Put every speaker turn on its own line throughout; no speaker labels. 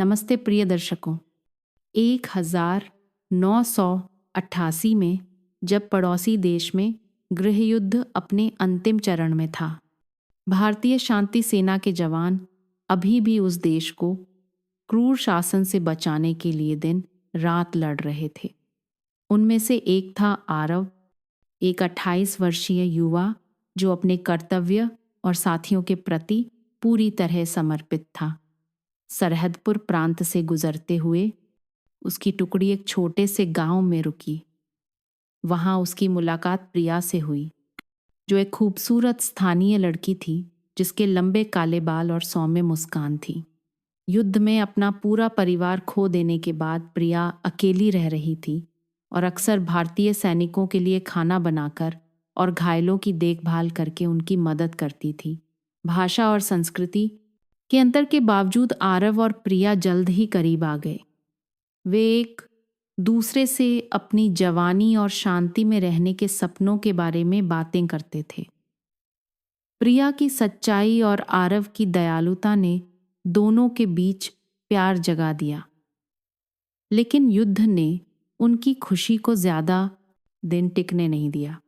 नमस्ते प्रिय दर्शकों। 1988 में जब पड़ोसी देश में गृहयुद्ध अपने अंतिम चरण में था, भारतीय शांति सेना के जवान अभी भी उस देश को क्रूर शासन से बचाने के लिए दिन रात लड़ रहे थे। उनमें से एक था आरव, एक 28 वर्षीय युवा जो अपने कर्तव्य और साथियों के प्रति पूरी तरह समर्पित था। सरहदपुर प्रांत से गुजरते हुए उसकी टुकड़ी एक छोटे से गांव में रुकी। वहां उसकी मुलाकात प्रिया से हुई, जो एक खूबसूरत स्थानीय लड़की थी जिसके लंबे काले बाल और सौम्य मुस्कान थी। युद्ध में अपना पूरा परिवार खो देने के बाद प्रिया अकेली रह रही थी और अक्सर भारतीय सैनिकों के लिए खाना बनाकर और घायलों की देखभाल करके उनकी मदद करती थी। भाषा और संस्कृति के अंतर के बावजूद आरव और प्रिया जल्द ही करीब आ गए। वे एक दूसरे से अपनी जवानी और शांति में रहने के सपनों के बारे में बातें करते थे। प्रिया की सच्चाई और आरव की दयालुता ने दोनों के बीच प्यार जगा दिया, लेकिन युद्ध ने उनकी खुशी को ज्यादा दिन टिकने नहीं दिया।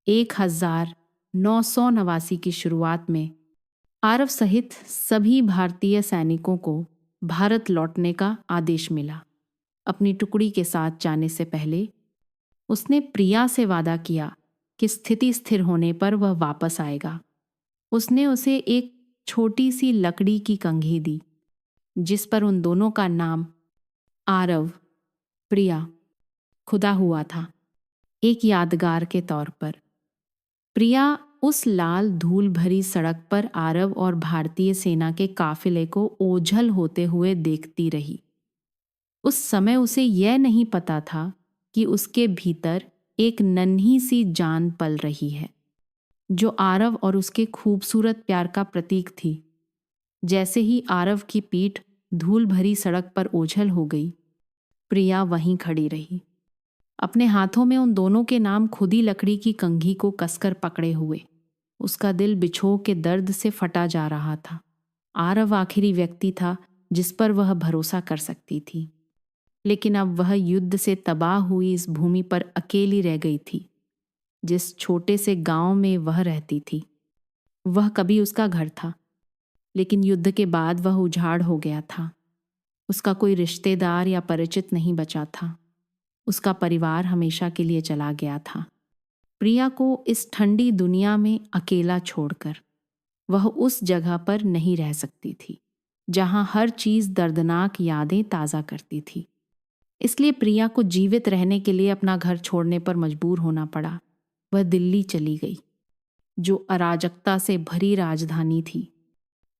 1989 की शुरुआत में आरव सहित सभी भारतीय सैनिकों को भारत लौटने का आदेश मिला। अपनी टुकड़ी के साथ जाने से पहले उसने प्रिया से वादा किया कि स्थिति स्थिर होने पर वह वापस आएगा। उसने उसे एक छोटी सी लकड़ी की कंघी दी जिस पर उन दोनों का नाम आरव प्रिया खुदा हुआ था, एक यादगार के तौर पर। प्रिया उस लाल धूल भरी सड़क पर आरव और भारतीय सेना के काफिले को ओझल होते हुए देखती रही। उस समय उसे यह नहीं पता था कि उसके भीतर एक नन्ही सी जान पल रही है, जो आरव और उसके खूबसूरत प्यार का प्रतीक थी। जैसे ही आरव की पीठ धूल भरी सड़क पर ओझल हो गई, प्रिया वहीं खड़ी रही, अपने हाथों में उन दोनों के नाम खुदी लकड़ी की कंघी को कसकर पकड़े हुए। उसका दिल बिछोह के दर्द से फटा जा रहा था। आरव आखिरी व्यक्ति था जिस पर वह भरोसा कर सकती थी, लेकिन अब वह युद्ध से तबाह हुई इस भूमि पर अकेली रह गई थी। जिस छोटे से गांव में वह रहती थी, वह कभी उसका घर था, लेकिन युद्ध के बाद वह उजाड़ हो गया था। उसका कोई रिश्तेदार या परिचित नहीं बचा था। उसका परिवार हमेशा के लिए चला गया था। प्रिया को इस ठंडी दुनिया में अकेला छोड़कर वह उस जगह पर नहीं रह सकती थी जहां हर चीज दर्दनाक यादें ताज़ा करती थी। इसलिए प्रिया को जीवित रहने के लिए अपना घर छोड़ने पर मजबूर होना पड़ा। वह दिल्ली चली गई, जो अराजकता से भरी राजधानी थी,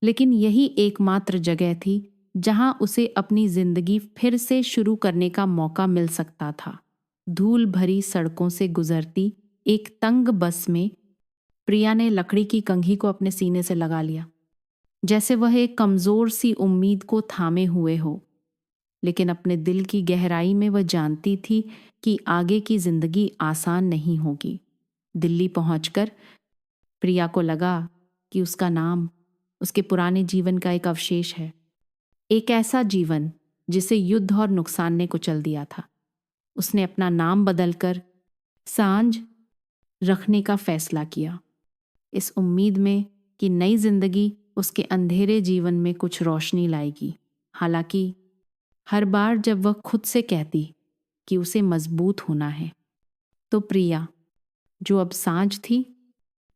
लेकिन यही एकमात्र जगह थी जहां उसे अपनी जिंदगी फिर से शुरू करने का मौका मिल सकता था। धूल भरी सड़कों से गुजरती एक तंग बस में प्रिया ने लकड़ी की कंघी को अपने सीने से लगा लिया, जैसे वह एक कमजोर सी उम्मीद को थामे हुए हो। लेकिन अपने दिल की गहराई में वह जानती थी कि आगे की जिंदगी आसान नहीं होगी। दिल्ली पहुंचकर प्रिया को लगा कि उसका नाम उसके पुराने जीवन का एक अवशेष है, एक ऐसा जीवन जिसे युद्ध और नुकसान ने कुचल दिया था। उसने अपना नाम बदलकर सांझ रखने का फैसला किया, इस उम्मीद में कि नई जिंदगी उसके अंधेरे जीवन में कुछ रोशनी लाएगी। हालांकि हर बार जब वह खुद से कहती कि उसे मजबूत होना है, तो प्रिया, जो अब सांझ थी,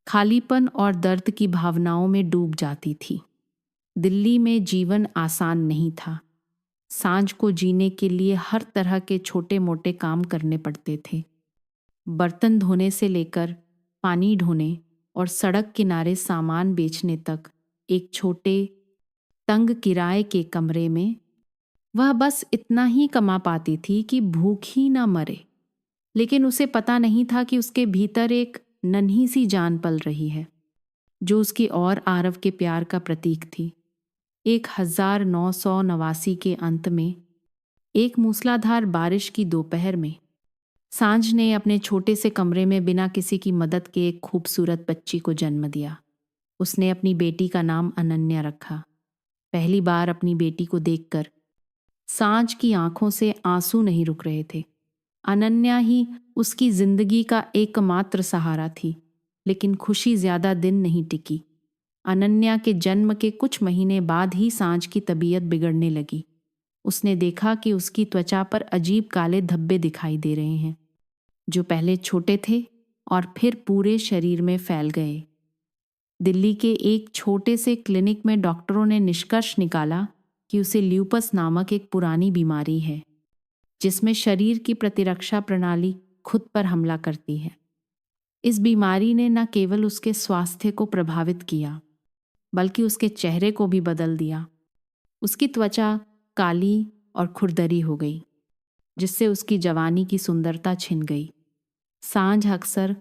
खालीपन और दर्द की भावनाओं में डूब जाती थी। दिल्ली में जीवन आसान नहीं था। सांझ को जीने के लिए हर तरह के छोटे मोटे काम करने पड़ते थे। बर्तन धोने से लेकर पानी ढोने और सड़क किनारे सामान बेचने तक। एक छोटे तंग किराए के कमरे में वह बस इतना ही कमा पाती थी कि भूख ही ना मरे। लेकिन उसे पता नहीं था कि उसके भीतर एक नन्ही सी जान पल रही है, जो उसकी और आरव के प्यार का प्रतीक थी। 1989 के अंत में एक मूसलाधार बारिश की दोपहर में सांझ ने अपने छोटे से कमरे में बिना किसी की मदद के एक खूबसूरत बच्ची को जन्म दिया। उसने अपनी बेटी का नाम अनन्या रखा। पहली बार अपनी बेटी को देखकर सांझ की आंखों से आंसू नहीं रुक रहे थे। अनन्या ही उसकी जिंदगी का एकमात्र सहारा थी, लेकिन खुशी ज्यादा दिन नहीं टिकी। अनन्या के जन्म के कुछ महीने बाद ही सांझ की तबीयत बिगड़ने लगी। उसने देखा कि उसकी त्वचा पर अजीब काले धब्बे दिखाई दे रहे हैं, जो पहले छोटे थे और फिर पूरे शरीर में फैल गए। दिल्ली के एक छोटे से क्लिनिक में डॉक्टरों ने निष्कर्ष निकाला कि उसे ल्यूपस नामक एक पुरानी बीमारी है, जिसमें शरीर की प्रतिरक्षा प्रणाली खुद पर हमला करती है। इस बीमारी ने न केवल उसके स्वास्थ्य को प्रभावित किया, बल्कि उसके चेहरे को भी बदल दिया। उसकी त्वचा काली और खुरदरी हो गई, जिससे उसकी जवानी की सुंदरता छिन गई। सांझ अक्सर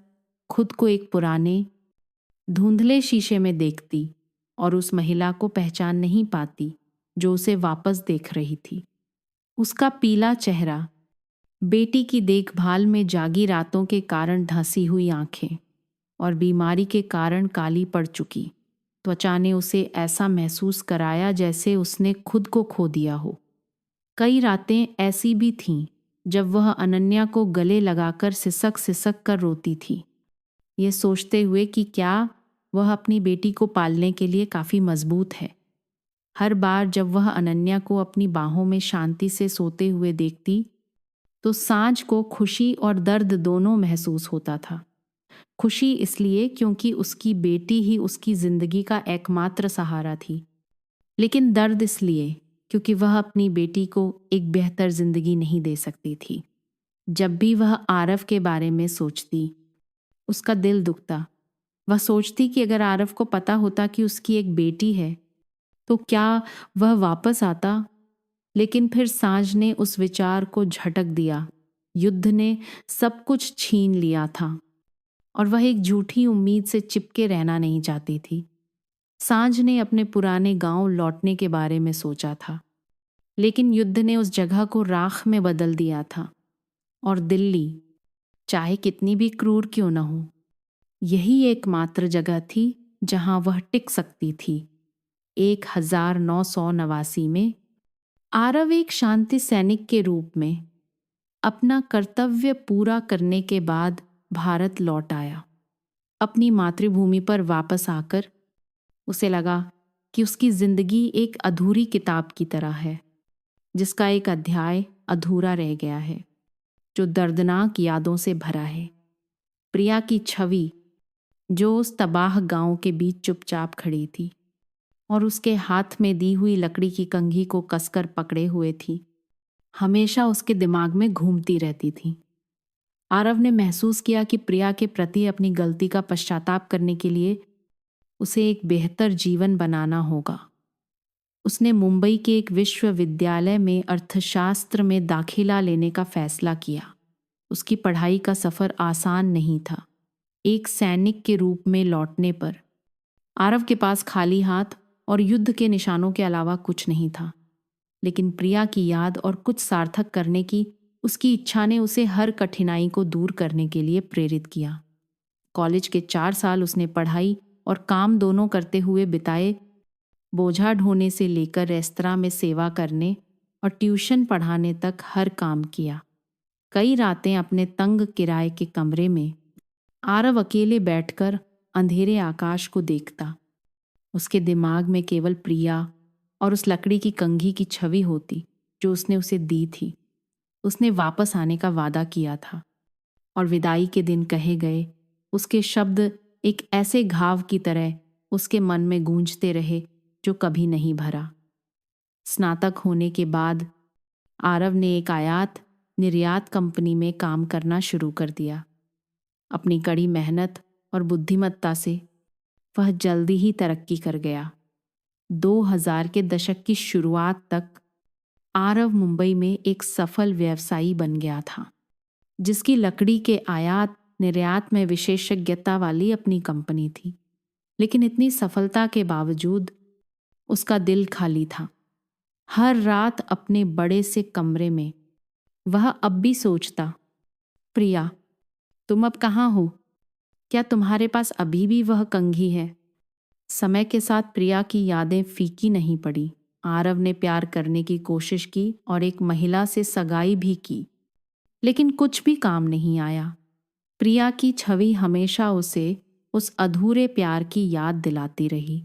खुद को एक पुराने धुंधले शीशे में देखती और उस महिला को पहचान नहीं पाती जो उसे वापस देख रही थी। उसका पीला चेहरा, बेटी की देखभाल में जागी रातों के कारण धंसी हुई आंखें और बीमारी के कारण काली पड़ चुकी त्वचा ने उसे ऐसा महसूस कराया जैसे उसने खुद को खो दिया हो। कई रातें ऐसी भी थीं जब वह अनन्या को गले लगाकर सिसक सिसक कर रोती थी, ये सोचते हुए कि क्या वह अपनी बेटी को पालने के लिए काफ़ी मजबूत है। हर बार जब वह अनन्या को अपनी बाहों में शांति से सोते हुए देखती, तो सांझ को खुशी और दर्द दोनों महसूस होता था। खुशी इसलिए क्योंकि उसकी बेटी ही उसकी जिंदगी का एकमात्र सहारा थी, लेकिन दर्द इसलिए क्योंकि वह अपनी बेटी को एक बेहतर जिंदगी नहीं दे सकती थी। जब भी वह आरव के बारे में सोचती, उसका दिल दुखता। वह सोचती कि अगर आरव को पता होता कि उसकी एक बेटी है, तो क्या वह वापस आता। लेकिन फिर सांझ ने उस विचार को झटक दिया। युद्ध ने सब कुछ छीन लिया था और वह एक झूठी उम्मीद से चिपके रहना नहीं चाहती थी। सांझ ने अपने पुराने गांव लौटने के बारे में सोचा था, लेकिन युद्ध ने उस जगह को राख में बदल दिया था और दिल्ली, चाहे कितनी भी क्रूर क्यों न हो, यही एकमात्र जगह थी जहां वह टिक सकती थी। 1989 में आरव एक शांति सैनिक के रूप में अपना कर्तव्य पूरा करने के बाद भारत लौट आया। अपनी मातृभूमि पर वापस आकर उसे लगा कि उसकी जिंदगी एक अधूरी किताब की तरह है, जिसका एक अध्याय अधूरा रह गया है, जो दर्दनाक यादों से भरा है। प्रिया की छवि, जो उस तबाह गांव के बीच चुपचाप खड़ी थी और उसके हाथ में दी हुई लकड़ी की कंघी को कसकर पकड़े हुए थी, हमेशा उसके दिमाग में घूमती रहती थी। आरव ने महसूस किया कि प्रिया के प्रति अपनी गलती का पश्चाताप करने के लिए उसे एक बेहतर जीवन बनाना होगा। उसने मुंबई के एक विश्वविद्यालय में अर्थशास्त्र में दाखिला लेने का फैसला किया। उसकी पढ़ाई का सफ़र आसान नहीं था। एक सैनिक के रूप में लौटने पर आरव के पास खाली हाथ और युद्ध के निशानों के अलावा कुछ नहीं था, लेकिन प्रिया की याद और कुछ सार्थक करने की उसकी इच्छा ने उसे हर कठिनाई को दूर करने के लिए प्रेरित किया। कॉलेज के 4 साल उसने पढ़ाई और काम दोनों करते हुए बिताए। बोझा ढोने से लेकर रेस्तरां में सेवा करने और ट्यूशन पढ़ाने तक हर काम किया। कई रातें अपने तंग किराए के कमरे में आरव अकेले बैठकर अंधेरे आकाश को देखता। उसके दिमाग में केवल प्रिया और उस लकड़ी की कंघी की छवि होती जो उसने उसे दी थी। उसने वापस आने का वादा किया था और विदाई के दिन कहे गए उसके शब्द एक ऐसे घाव की तरह उसके मन में गूंजते रहे जो कभी नहीं भरा। स्नातक होने के बाद आरव ने एक आयात निर्यात कंपनी में काम करना शुरू कर दिया। अपनी कड़ी मेहनत और बुद्धिमत्ता से वह जल्दी ही तरक्की कर गया। 2000 के दशक की शुरुआत तक आरव मुंबई में एक सफल व्यवसायी बन गया था, जिसकी लकड़ी के आयात निर्यात में विशेषज्ञता वाली अपनी कंपनी थी। लेकिन इतनी सफलता के बावजूद उसका दिल खाली था। हर रात अपने बड़े से कमरे में वह अब भी सोचता, प्रिया, तुम अब कहाँ हो? क्या तुम्हारे पास अभी भी वह कंघी है? समय के साथ प्रिया की यादें फीकी नहीं पड़ी। आरव ने प्यार करने की कोशिश की और एक महिला से सगाई भी की, लेकिन कुछ भी काम नहीं आया। प्रिया की छवि हमेशा उसे उस अधूरे प्यार की याद दिलाती रही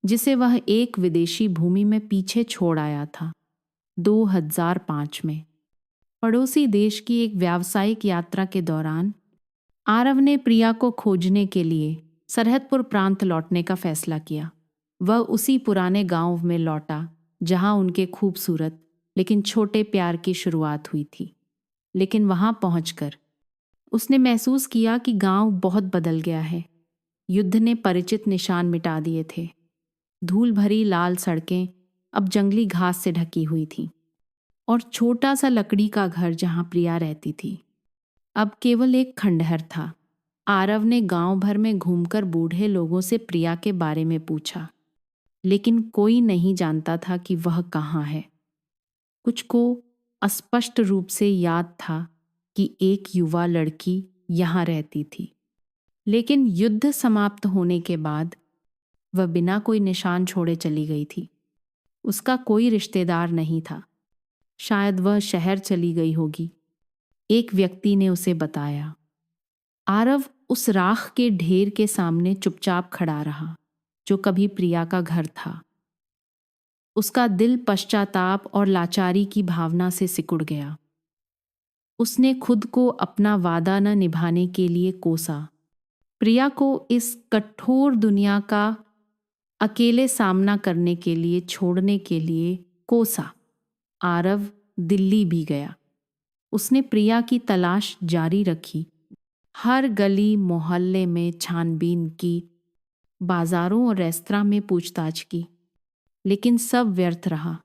जिसे वह एक विदेशी भूमि में पीछे छोड़ आया था। 2005 में पड़ोसी देश की एक व्यावसायिक यात्रा के दौरान आरव ने प्रिया को खोजने के लिए सरहदपुर प्रांत लौटने का फैसला किया। वह उसी पुराने गांव में लौटा जहां उनके खूबसूरत लेकिन छोटे प्यार की शुरुआत हुई थी। लेकिन वहां पहुंचकर उसने महसूस किया कि गांव बहुत बदल गया है। युद्ध ने परिचित निशान मिटा दिए थे। धूल भरी लाल सड़कें अब जंगली घास से ढकी हुई थीं और छोटा सा लकड़ी का घर जहां प्रिया रहती थी अब केवल एक खंडहर था। आरव ने गांव भर में घूमकर बूढ़े लोगों से प्रिया के बारे में पूछा, लेकिन कोई नहीं जानता था कि वह कहाँ है। कुछ को अस्पष्ट रूप से याद था कि एक युवा लड़की यहाँ रहती थी, लेकिन युद्ध समाप्त होने के बाद वह बिना कोई निशान छोड़े चली गई थी। उसका कोई रिश्तेदार नहीं था। शायद वह शहर चली गई होगी, एक व्यक्ति ने उसे बताया। आरव उस राख के ढेर के सामने चुपचाप खड़ा रहा जो कभी प्रिया का घर था। उसका दिल पश्चाताप और लाचारी की भावना से सिकुड़ गया। उसने खुद को अपना वादा न निभाने के लिए कोसा, प्रिया को इस कठोर दुनिया का अकेले सामना करने के लिए छोड़ने के लिए कोसा। आरव दिल्ली भी गया। उसने प्रिया की तलाश जारी रखी। हर गली मोहल्ले में छानबीन की, बाजारों और रेस्तरां में पूछताछ की, लेकिन सब व्यर्थ रहा।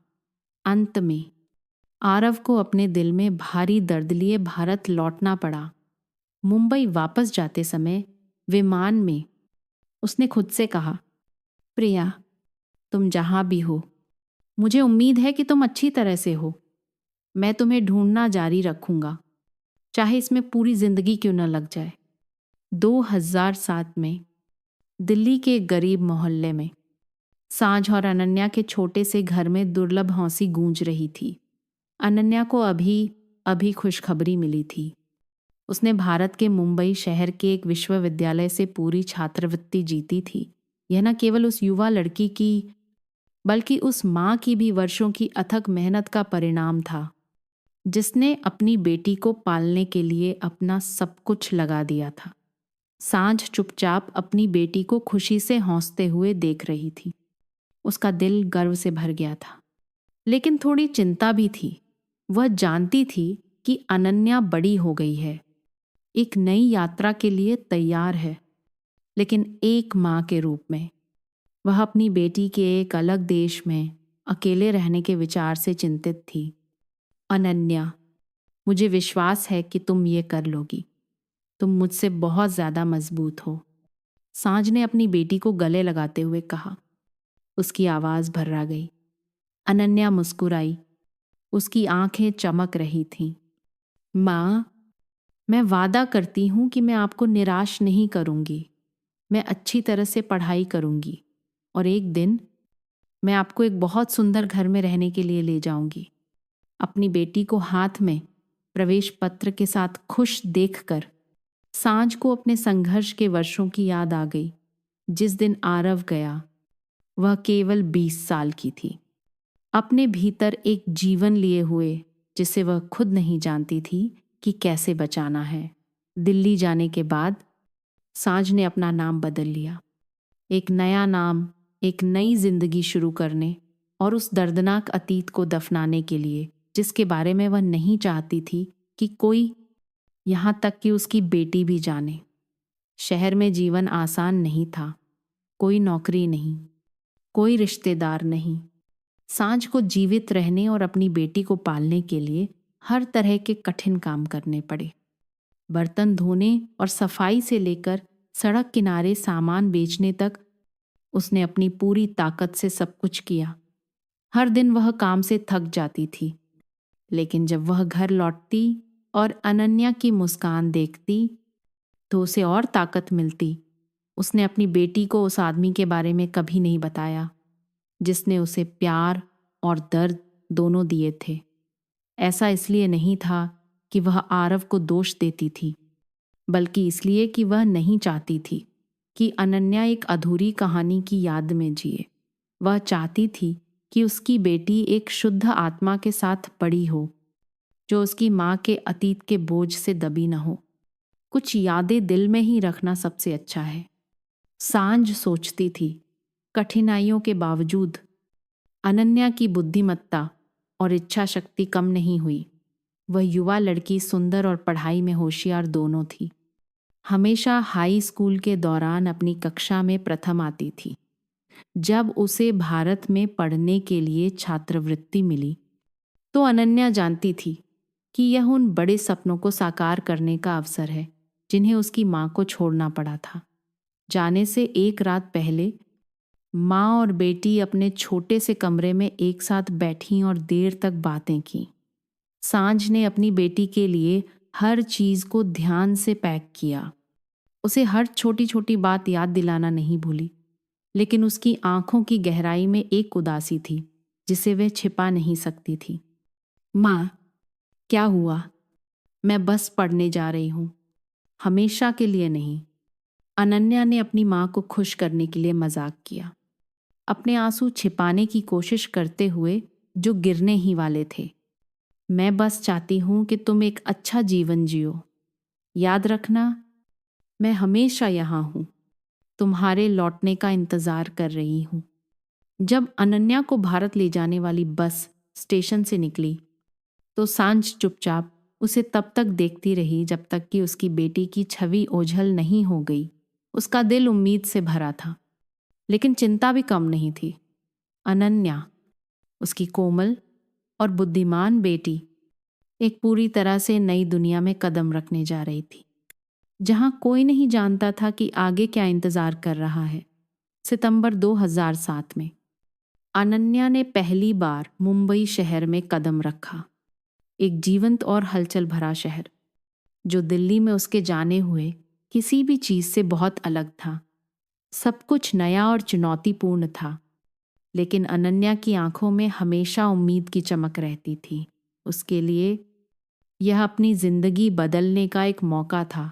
अंत में आरव को अपने दिल में भारी दर्द लिए भारत लौटना पड़ा। मुंबई वापस जाते समय विमान में उसने खुद से कहा, प्रिया, तुम जहां भी हो, मुझे उम्मीद है कि तुम अच्छी तरह से हो। मैं तुम्हें ढूंढना जारी रखूंगा, चाहे इसमें पूरी जिंदगी क्यों न लग जाए। 2007 में दिल्ली के एक गरीब मोहल्ले में सांझ और अनन्या के छोटे से घर में दुर्लभ हंसी गूंज रही थी। अनन्या को अभी खुशखबरी मिली थी। उसने भारत के मुंबई शहर के एक विश्वविद्यालय से पूरी छात्रवृत्ति जीती थी। यह न केवल उस युवा लड़की की बल्कि उस माँ की भी वर्षों की अथक मेहनत का परिणाम था, जिसने अपनी बेटी को पालने के लिए अपना सब कुछ लगा दिया था। सांझ चुपचाप अपनी बेटी को खुशी से हंसते हुए देख रही थी। उसका दिल गर्व से भर गया था, लेकिन थोड़ी चिंता भी थी। वह जानती थी कि अनन्या बड़ी हो गई है, एक नई यात्रा के लिए तैयार है, लेकिन एक माँ के रूप में वह अपनी बेटी के एक अलग देश में अकेले रहने के विचार से चिंतित थी। अनन्या, मुझे विश्वास है कि तुम ये कर लोगी। तुम मुझसे बहुत ज्यादा मजबूत हो, सांझ ने अपनी बेटी को गले लगाते हुए कहा। उसकी आवाज भर्रा गई। अनन्या मुस्कुराई। उसकी आंखें चमक रही थीं। माँ, मैं वादा करती हूं कि मैं आपको निराश नहीं करूंगी। मैं अच्छी तरह से पढ़ाई करूंगी और एक दिन मैं आपको एक बहुत सुंदर घर में रहने के लिए ले जाऊंगी। अपनी बेटी को हाथ में प्रवेश पत्र के साथ खुश देखकर सांझ को अपने संघर्ष के वर्षों की याद आ गई। जिस दिन आरव गया वह केवल 20 साल की थी, अपने भीतर एक जीवन लिए हुए जिसे वह खुद नहीं जानती थी कि कैसे बचाना है। दिल्ली जाने के बाद सांझ ने अपना नाम बदल लिया, एक नया नाम, एक नई जिंदगी शुरू करने और उस दर्दनाक अतीत को दफनाने के लिए जिसके बारे में वह नहीं चाहती थी कि कोई, यहाँ तक कि उसकी बेटी भी जाने। शहर में जीवन आसान नहीं था। कोई नौकरी नहीं, कोई रिश्तेदार नहीं। सांझ को जीवित रहने और अपनी बेटी को पालने के लिए हर तरह के कठिन काम करने पड़े। बर्तन धोने और सफाई से लेकर सड़क किनारे सामान बेचने तक उसने अपनी पूरी ताकत से सब कुछ किया। हर दिन वह काम से थक जाती थी, लेकिन जब वह घर लौटती और अनन्या की मुस्कान देखती तो उसे और ताकत मिलती। उसने अपनी बेटी को उस आदमी के बारे में कभी नहीं बताया जिसने उसे प्यार और दर्द दोनों दिए थे। ऐसा इसलिए नहीं था कि वह आरव को दोष देती थी, बल्कि इसलिए कि वह नहीं चाहती थी कि अनन्या एक अधूरी कहानी की याद में जिए। वह चाहती थी कि उसकी बेटी एक शुद्ध आत्मा के साथ बड़ी हो, जो उसकी माँ के अतीत के बोझ से दबी न हो। कुछ यादें दिल में ही रखना सबसे अच्छा है। सांझ सोचती थी, कठिनाइयों के बावजूद अनन्या की बुद्धिमत्ता और इच्छा शक्ति कम नहीं हुई। वह युवा लड़की सुंदर और पढ़ाई में होशियार दोनों थी। हमेशा हाई स्कूल के दौरान अपनी कक्षा में प्रथम आती थी। जब उसे भारत में पढ़ने के लिए छात्रवृत्ति मिली तो अनन्या जानती थी कि यह उन बड़े सपनों को साकार करने का अवसर है जिन्हें उसकी माँ को छोड़ना पड़ा था। जाने से एक रात पहले माँ और बेटी अपने छोटे से कमरे में एक साथ बैठीं और देर तक बातें की। सांझ ने अपनी बेटी के लिए हर चीज को ध्यान से पैक किया। उसे हर छोटी छोटी बात याद दिलाना नहीं भूली, लेकिन उसकी आंखों की गहराई में एक उदासी थी जिसे वह छिपा नहीं सकती थी। माँ, क्या हुआ? मैं बस पढ़ने जा रही हूँ, हमेशा के लिए नहीं। अनन्या ने अपनी माँ को खुश करने के लिए मजाक किया, अपने आंसू छिपाने की कोशिश करते हुए जो गिरने ही वाले थे। मैं बस चाहती हूँ कि तुम एक अच्छा जीवन जियो। याद रखना, मैं हमेशा यहाँ हूँ, तुम्हारे लौटने का इंतजार कर रही हूँ। जब अनन्या को भारत ले जाने वाली बस स्टेशन से निकली तो सांझ चुपचाप उसे तब तक देखती रही जब तक कि उसकी बेटी की छवि ओझल नहीं हो गई। उसका दिल उम्मीद से भरा था, लेकिन चिंता भी कम नहीं थी। अनन्या, उसकी कोमल और बुद्धिमान बेटी, एक पूरी तरह से नई दुनिया में कदम रखने जा रही थी, जहां कोई नहीं जानता था कि आगे क्या इंतजार कर रहा है। सितंबर 2007 में अनन्या ने पहली बार मुंबई शहर में कदम रखा। एक जीवंत और हलचल भरा शहर, जो दिल्ली में उसके जाने हुए किसी भी चीज से बहुत अलग था। सब कुछ नया और चुनौतीपूर्ण था, लेकिन अनन्या की आंखों में हमेशा उम्मीद की चमक रहती थी। उसके लिए यह अपनी जिंदगी बदलने का एक मौका था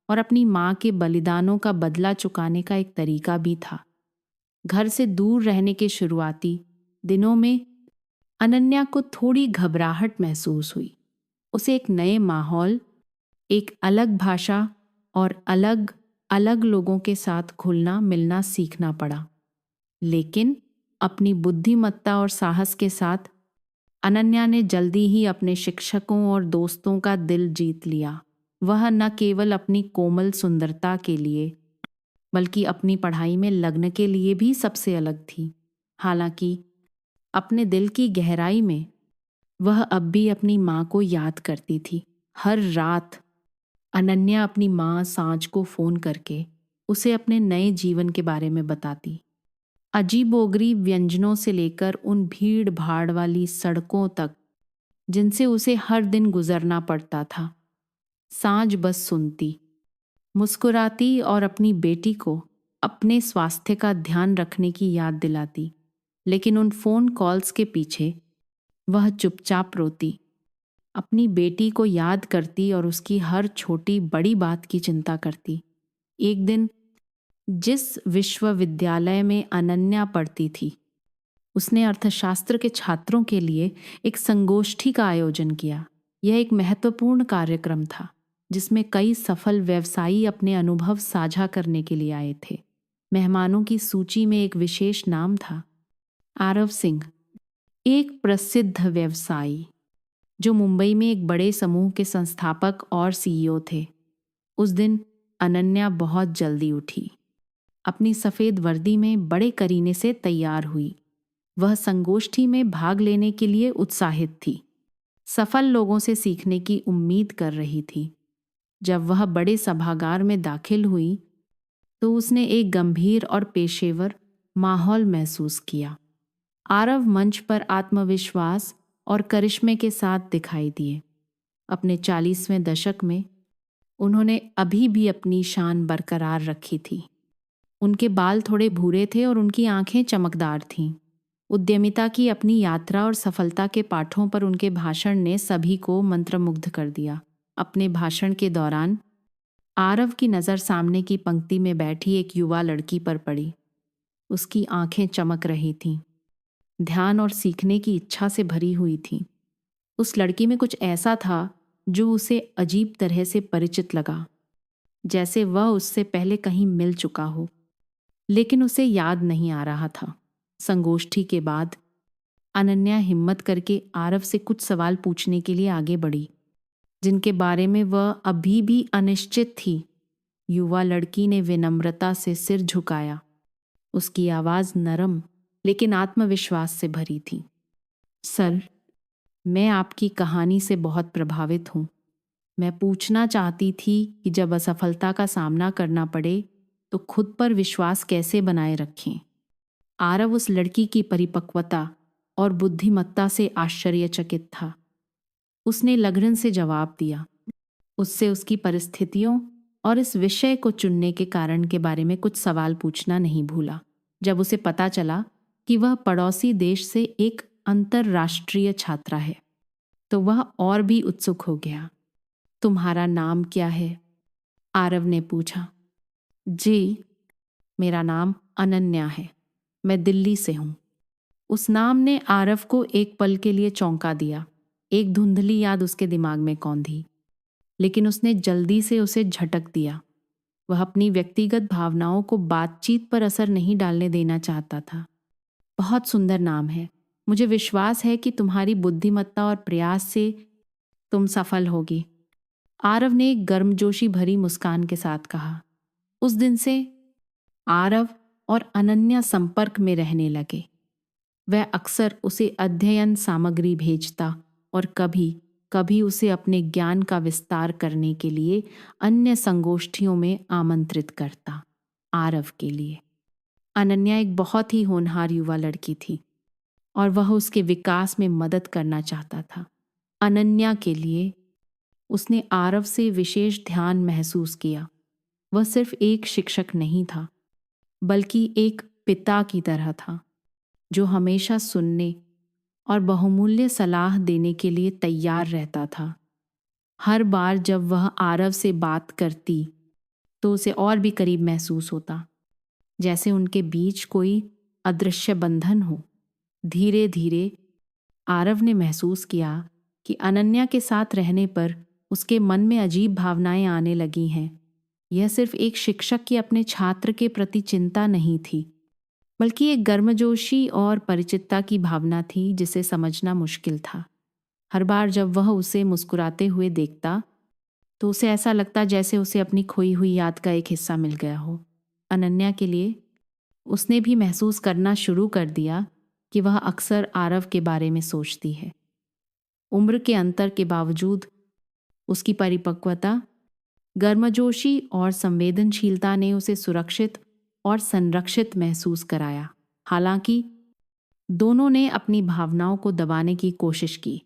और अपनी माँ के बलिदानों का बदला चुकाने का एक तरीका भी था। घर से दूर रहने के शुरुआती दिनों में अनन्या को थोड़ी घबराहट महसूस हुई। उसे एक नए माहौल, एक अलग भाषा और अलग अलग लोगों के साथ घुलना मिलना सीखना पड़ा। लेकिन अपनी बुद्धिमत्ता और साहस के साथ अनन्या ने जल्दी ही अपने शिक्षकों और दोस्तों का दिल जीत लिया। वह न केवल अपनी कोमल सुंदरता के लिए बल्कि अपनी पढ़ाई में लगन के लिए भी सबसे अलग थी। हालांकि अपने दिल की गहराई में वह अब भी अपनी माँ को याद करती थी। हर रात अनन्या अपनी माँ सांझ को फोन करके उसे अपने नए जीवन के बारे में बताती। अजीबोगरीब व्यंजनों से लेकर उन भीड़ भाड़ वाली सड़कों तक जिनसे उसे हर दिन गुजरना पड़ता था। सांझ बस सुनती, मुस्कुराती और अपनी बेटी को अपने स्वास्थ्य का ध्यान रखने की याद दिलाती। लेकिन उन फोन कॉल्स के पीछे वह चुपचाप रोती, अपनी बेटी को याद करती और उसकी हर छोटी बड़ी बात की चिंता करती। एक दिन जिस विश्वविद्यालय में अनन्या पढ़ती थी, उसने अर्थशास्त्र के छात्रों के लिए एक संगोष्ठी का आयोजन किया। यह एक महत्वपूर्ण कार्यक्रम था जिसमें कई सफल व्यवसायी अपने अनुभव साझा करने के लिए आए थे। मेहमानों की सूची में एक विशेष नाम था, आरव सिंह, एक प्रसिद्ध व्यवसायी जो मुंबई में एक बड़े समूह के संस्थापक और सीईओ थे। उस दिन अनन्या बहुत जल्दी उठी, अपनी सफेद वर्दी में बड़े करीने से तैयार हुई। वह संगोष्ठी में भाग लेने के लिए उत्साहित थी, सफल लोगों से सीखने की उम्मीद कर रही थी। जब वह बड़े सभागार में दाखिल हुई तो उसने एक गंभीर और पेशेवर माहौल महसूस किया। आरव मंच पर आत्मविश्वास और करिश्मे के साथ दिखाई दिए। अपने 40वें दशक में उन्होंने अभी भी अपनी शान बरकरार रखी थी। उनके बाल थोड़े भूरे थे और उनकी आंखें चमकदार थीं। उद्यमिता की अपनी यात्रा और सफलता के पाठों पर उनके भाषण ने सभी को मंत्रमुग्ध कर दिया। अपने भाषण के दौरान आरव की नज़र सामने की पंक्ति में बैठी एक युवा लड़की पर पड़ी। उसकी आंखें चमक रही थीं, ध्यान और सीखने की इच्छा से भरी हुई थीं। उस लड़की में कुछ ऐसा था जो उसे अजीब तरह से परिचित लगा, जैसे वह उससे पहले कहीं मिल चुका हो, लेकिन उसे याद नहीं आ रहा था। संगोष्ठी के बाद अनन्या हिम्मत करके आरव से कुछ सवाल पूछने के लिए आगे बढ़ी, जिनके बारे में वह अभी भी अनिश्चित थी। युवा लड़की ने विनम्रता से सिर झुकाया। उसकी आवाज़ नरम लेकिन आत्मविश्वास से भरी थी। सर, मैं आपकी कहानी से बहुत प्रभावित हूँ। मैं पूछना चाहती थी कि जब असफलता का सामना करना पड़े तो खुद पर विश्वास कैसे बनाए रखें। आरव उस लड़की की परिपक्वता और बुद्धिमत्ता से आश्चर्यचकित था। उसने लगन से जवाब दिया। उससे उसकी परिस्थितियों और इस विषय को चुनने के कारण के बारे में कुछ सवाल पूछना नहीं भूला। जब उसे पता चला कि वह पड़ोसी देश से एक अंतर्राष्ट्रीय छात्रा है, तो वह और भी उत्सुक हो गया। तुम्हारा नाम क्या है? आरव ने पूछा। जी, मेरा नाम अनन्या है। मैं दिल्ली से हूँ। उस नाम ने आरव को एक पल के लिए चौंका दिया। एक धुंधली याद उसके दिमाग में कौंधी, लेकिन उसने जल्दी से उसे झटक दिया। वह अपनी व्यक्तिगत भावनाओं को बातचीत पर असर नहीं डालने देना चाहता था। बहुत सुंदर नाम है। मुझे विश्वास है कि तुम्हारी बुद्धिमत्ता और प्रयास से तुम सफल होगी, आरव ने एक गर्मजोशी भरी मुस्कान के साथ कहा। उस दिन से आरव और अनन्या संपर्क में रहने लगे। वह अक्सर उसे अध्ययन सामग्री भेजता और कभी कभी उसे अपने ज्ञान का विस्तार करने के लिए अन्य संगोष्ठियों में आमंत्रित करता। आरव के लिए अनन्या एक बहुत ही होनहार युवा लड़की थी और वह उसके विकास में मदद करना चाहता था। अनन्या के लिए उसने आरव से विशेष ध्यान महसूस किया। वह सिर्फ एक शिक्षक नहीं था, बल्कि एक पिता की तरह था, जो हमेशा सुनने और बहुमूल्य सलाह देने के लिए तैयार रहता था। हर बार जब वह आरव से बात करती तो उसे और भी करीब महसूस होता, जैसे उनके बीच कोई अदृश्य बंधन हो। धीरे धीरे आरव ने महसूस किया कि अनन्या के साथ रहने पर उसके मन में अजीब भावनाएं आने लगी हैं। यह सिर्फ एक शिक्षक की अपने छात्र के प्रति चिंता नहीं थी, बल्कि एक गर्मजोशी और परिचितता की भावना थी जिसे समझना मुश्किल था। हर बार जब वह उसे मुस्कुराते हुए देखता तो उसे ऐसा लगता जैसे उसे अपनी खोई हुई याद का एक हिस्सा मिल गया हो। अनन्या के लिए उसने भी महसूस करना शुरू कर दिया कि वह अक्सर आरव के बारे में सोचती है। उम्र के अंतर के बावजूद उसकी परिपक्वता, गर्मजोशी और संवेदनशीलता ने उसे सुरक्षित और संरक्षित महसूस कराया। हालांकि दोनों ने अपनी भावनाओं को दबाने की कोशिश की।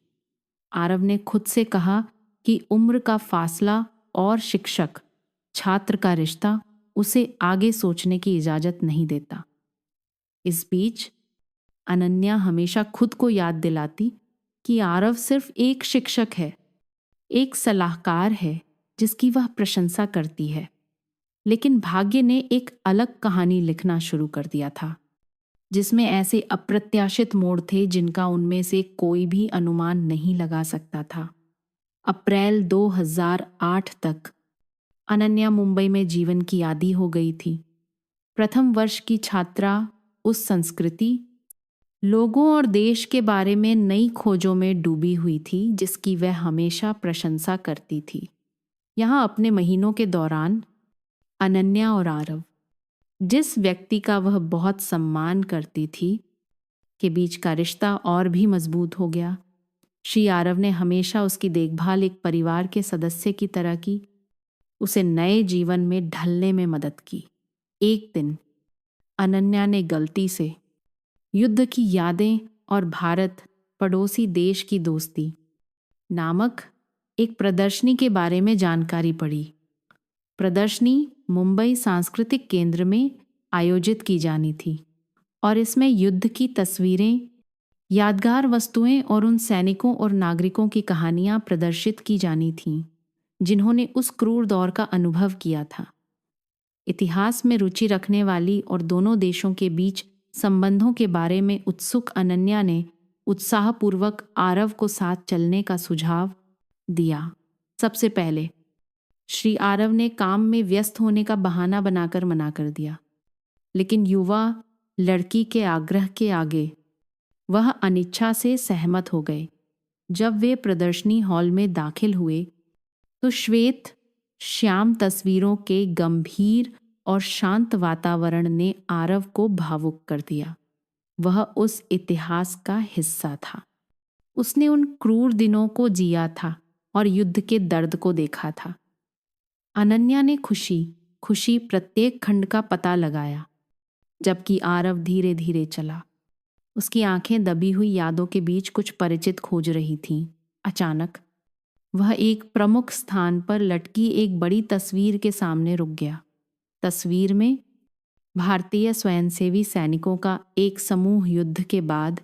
आरव ने खुद से कहा कि उम्र का फासला और शिक्षक छात्र का रिश्ता उसे आगे सोचने की इजाजत नहीं देता। इस बीच अनन्या हमेशा खुद को याद दिलाती कि आरव सिर्फ एक शिक्षक है, एक सलाहकार है जिसकी वह प्रशंसा करती है। लेकिन भाग्य ने एक अलग कहानी लिखना शुरू कर दिया था, जिसमें ऐसे अप्रत्याशित मोड़ थे जिनका उनमें से कोई भी अनुमान नहीं लगा सकता था। अप्रैल 2008 तक अनन्या मुंबई में जीवन की आदी हो गई थी। प्रथम वर्ष की छात्रा उस संस्कृति, लोगों और देश के बारे में नई खोजों में डूबी हुई थी जिसकी वह हमेशा प्रशंसा करती थी। यहाँ अपने महीनों के दौरान अनन्या और आरव, जिस व्यक्ति का वह बहुत सम्मान करती थी, के बीच का रिश्ता और भी मजबूत हो गया। श्री आरव ने हमेशा उसकी देखभाल एक परिवार के सदस्य की तरह की, उसे नए जीवन में ढलने में मदद की। एक दिन अनन्या ने गलती से युद्ध की यादें और भारत पड़ोसी देश की दोस्ती नामक एक प्रदर्शनी के बारे में जानकारी पढ़ी। प्रदर्शनी मुंबई सांस्कृतिक केंद्र में आयोजित की जानी थी। और इसमें युद्ध की तस्वीरें, यादगार वस्तुएं और उन सैनिकों और नागरिकों की कहानियां प्रदर्शित की जानी थीं जिन्होंने उस क्रूर दौर का अनुभव किया था। इतिहास में रुचि रखने वाली और दोनों देशों के बीच संबंधों के बारे में उत्सुक अनन्या ने उत्साहपूर्वक आरव को साथ चलने का सुझाव दिया। सबसे पहले श्री आरव ने काम में व्यस्त होने का बहाना बनाकर मना कर दिया, लेकिन युवा लड़की के आग्रह के आगे वह अनिच्छा से सहमत हो गए। जब वे प्रदर्शनी हॉल में दाखिल हुए तो श्वेत श्याम तस्वीरों के गंभीर और शांत वातावरण ने आरव को भावुक कर दिया। वह उस इतिहास का हिस्सा था। उसने उन क्रूर दिनों को जिया था और युद्ध के दर्द को देखा था। अनन्या ने खुशी खुशी प्रत्येक खंड का पता लगाया, जबकि आरव धीरे धीरे चला। उसकी आंखें दबी हुई यादों के बीच कुछ परिचित खोज रही थीं। अचानक वह एक प्रमुख स्थान पर लटकी एक बड़ी तस्वीर के सामने रुक गया। तस्वीर में भारतीय स्वयंसेवी सैनिकों का एक समूह युद्ध के बाद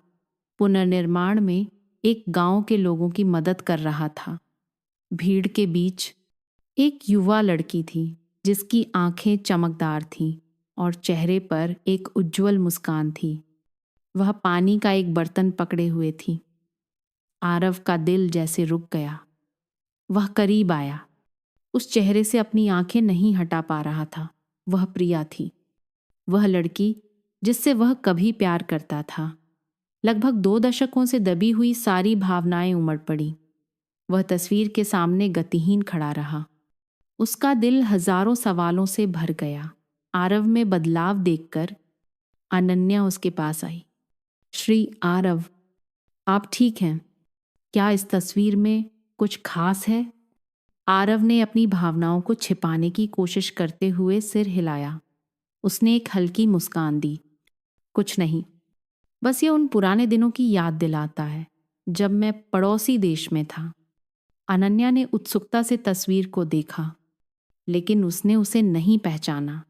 पुनर्निर्माण में एक गांव के लोगों की मदद कर रहा था। भीड़ के बीच एक युवा लड़की थी जिसकी आंखें चमकदार थीं और चेहरे पर एक उज्जवल मुस्कान थी। वह पानी का एक बर्तन पकड़े हुए थी। आरव का दिल जैसे रुक गया। वह करीब आया। उस चेहरे से अपनी आंखें नहीं हटा पा रहा था। वह प्रिया थी, वह लड़की जिससे वह कभी प्यार करता था। लगभग 2 दशकों से दबी हुई सारी भावनाएं उमड़ पड़ी। वह तस्वीर के सामने गतिहीन खड़ा रहा। उसका दिल हजारों सवालों से भर गया। आरव में बदलाव देखकर अनन्या उसके पास आई। श्री आरव, आप ठीक हैं? क्या इस तस्वीर में कुछ खास है? आरव ने अपनी भावनाओं को छिपाने की कोशिश करते हुए सिर हिलाया। उसने एक हल्की मुस्कान दी। कुछ नहीं, बस ये उन पुराने दिनों की याद दिलाता है जब मैं पड़ोसी देश में था। अनन्या ने उत्सुकता से तस्वीर को देखा, लेकिन उसने उसे नहीं पहचाना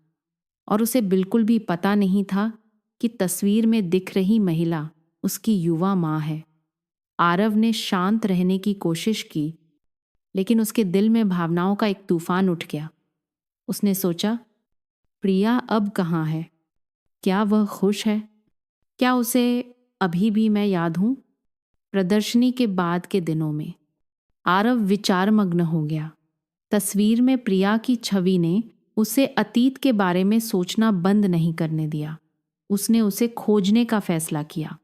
और उसे बिल्कुल भी पता नहीं था कि तस्वीर में दिख रही महिला उसकी युवा माँ है। आरव ने शांत रहने की कोशिश की, लेकिन उसके दिल में भावनाओं का एक तूफान उठ गया। उसने सोचा, प्रिया अब कहाँ है? क्या वह खुश है? क्या उसे अभी भी मैं याद हूँ? प्रदर्शनी के बाद के दिनों में आरव विचारमग्न हो गया। तस्वीर में प्रिया की छवि ने उसे अतीत के बारे में सोचना बंद नहीं करने दिया। उसने उसे खोजने का फैसला किया।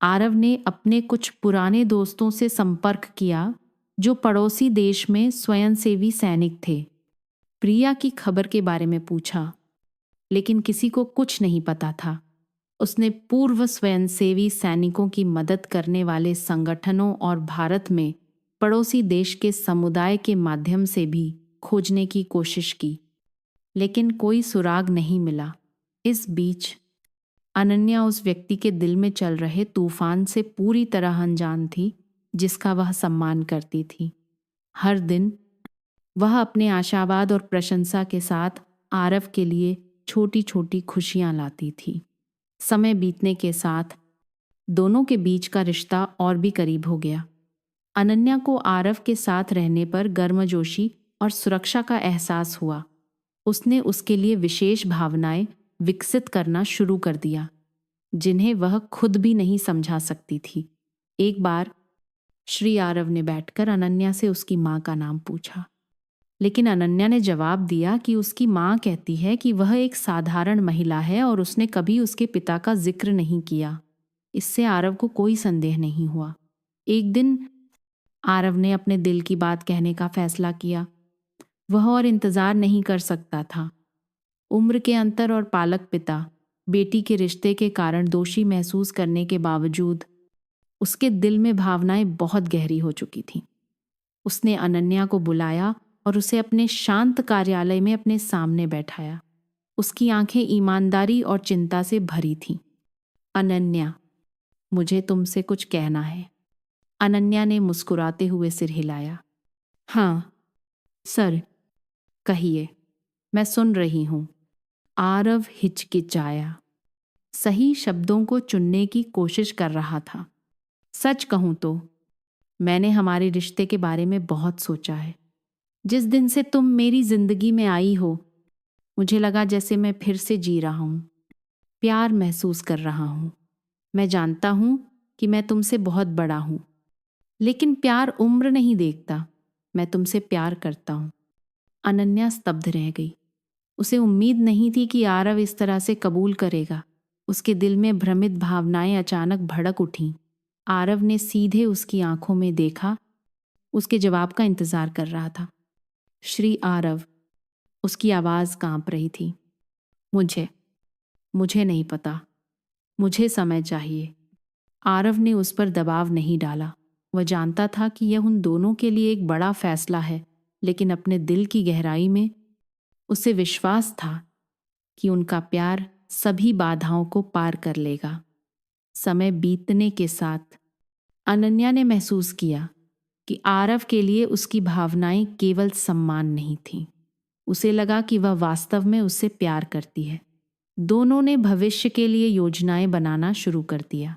आरव ने अपने कुछ पुराने दोस्तों से संपर्क किया जो पड़ोसी देश में स्वयंसेवी सैनिक थे। प्रिया की खबर के बारे में पूछा, लेकिन किसी को कुछ नहीं पता था। उसने पूर्व स्वयंसेवी सैनिकों की मदद करने वाले संगठनों और भारत में पड़ोसी देश के समुदाय के माध्यम से भी खोजने की कोशिश की, लेकिन कोई सुराग नहीं मिला। इस बीच अनन्या उस व्यक्ति के दिल में चल रहे तूफान से पूरी तरह अनजान थी जिसका वह सम्मान करती थी। हर दिन वह अपने आशावाद और प्रशंसा के साथ आरव के लिए छोटी छोटी खुशियां लाती थी। समय बीतने के साथ दोनों के बीच का रिश्ता और भी करीब हो गया। अनन्या को आरव के साथ रहने पर गर्मजोशी और सुरक्षा का एहसास हुआ। उसने उसके लिए विशेष भावनाएं विकसित करना शुरू कर दिया, जिन्हें वह खुद भी नहीं समझा सकती थी। एक बार श्री आरव ने बैठकर अनन्या से उसकी माँ का नाम पूछा, लेकिन अनन्या ने जवाब दिया कि उसकी माँ कहती है कि वह एक साधारण महिला है और उसने कभी उसके पिता का जिक्र नहीं किया। इससे आरव को कोई संदेह नहीं हुआ। एक दिन आरव ने अपने दिल की बात कहने का फैसला किया। वह और इंतजार नहीं कर सकता था। उम्र के अंतर और पालक पिता बेटी के रिश्ते के कारण दोषी महसूस करने के बावजूद उसके दिल में भावनाएं बहुत गहरी हो चुकी थीं। उसने अनन्या को बुलाया और उसे अपने शांत कार्यालय में अपने सामने बैठाया। उसकी आंखें ईमानदारी और चिंता से भरी थीं। अनन्या, मुझे तुमसे कुछ कहना है। अनन्या ने मुस्कुराते हुए सिर हिलाया। हाँ सर, कहिए, मैं सुन रही हूं। आरव हिचकिचाया। सही शब्दों को चुनने की कोशिश कर रहा था। सच कहूं तो मैंने हमारे रिश्ते के बारे में बहुत सोचा है। जिस दिन से तुम मेरी जिंदगी में आई हो, मुझे लगा जैसे मैं फिर से जी रहा हूं, प्यार महसूस कर रहा हूं। मैं जानता हूं कि मैं तुमसे बहुत बड़ा हूं, लेकिन प्यार उम्र नहीं देखता। मैं तुमसे प्यार करता हूं। अनन्या स्तब्ध रह गई। उसे उम्मीद नहीं थी कि आरव इस तरह से कबूल करेगा। उसके दिल में भ्रमित भावनाएं अचानक भड़क उठीं। आरव ने सीधे उसकी आंखों में देखा, उसके जवाब का इंतजार कर रहा था। श्री आरव, उसकी आवाज कांप रही थी। मुझे मुझे नहीं पता, मुझे समय चाहिए। आरव ने उस पर दबाव नहीं डाला। वह जानता था कि यह उन दोनों के लिए एक बड़ा फैसला है, लेकिन अपने दिल की गहराई में उसे विश्वास था कि उनका प्यार सभी बाधाओं को पार कर लेगा। समय बीतने के साथ अनन्या ने महसूस किया कि आरव के लिए उसकी भावनाएं केवल सम्मान नहीं थीं। उसे लगा कि वह वास्तव में उससे प्यार करती है। दोनों ने भविष्य के लिए योजनाएं बनाना शुरू कर दिया।